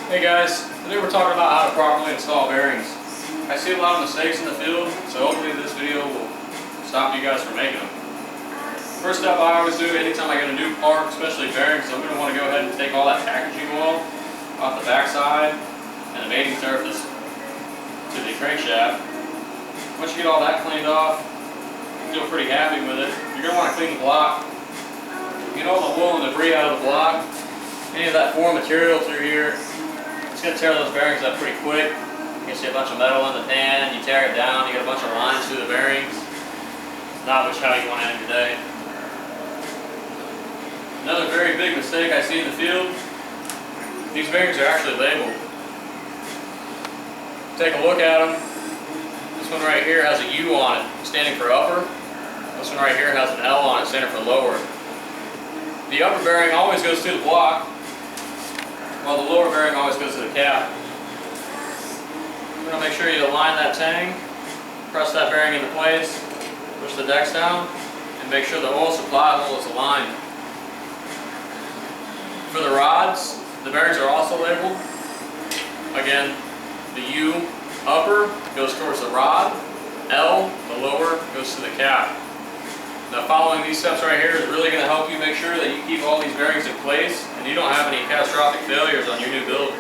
Hey guys, today we're talking about how to properly install bearings. I see a lot of mistakes in the field, so hopefully this video will stop you guys from making them. First step I always do anytime I get a new part, especially bearings, I'm going to want to go ahead and take all that packaging oil off the backside and the mating surface to the crankshaft. Once you get all that cleaned off, you feel pretty happy with it. You're going to want to clean the block. Get all the wool and debris out of the block. Any of that foreign material through here, it's going to tear those bearings up pretty quick. You can see a bunch of metal in the pan, you tear it down, you get a bunch of lines through the bearings. Not much how you want to end your day. Another very big mistake I see in the field, these bearings are actually labeled. Take a look at them. This one right here has a U on it, standing for upper. This one right here has an L on it, standing for lower. The upper bearing always goes to the block, while the lower bearing always goes to the cap. You're going to make sure you align that tang, press that bearing into place, push the decks down, and make sure the oil supply hole is aligned. For the rods, the bearings are also labeled. Again, the U upper goes towards the rod, L, the lower, goes to the cap. Now following these steps right here is really going to help you make sure that you keep all these bearings in place and you don't have any catastrophic failures on your new build.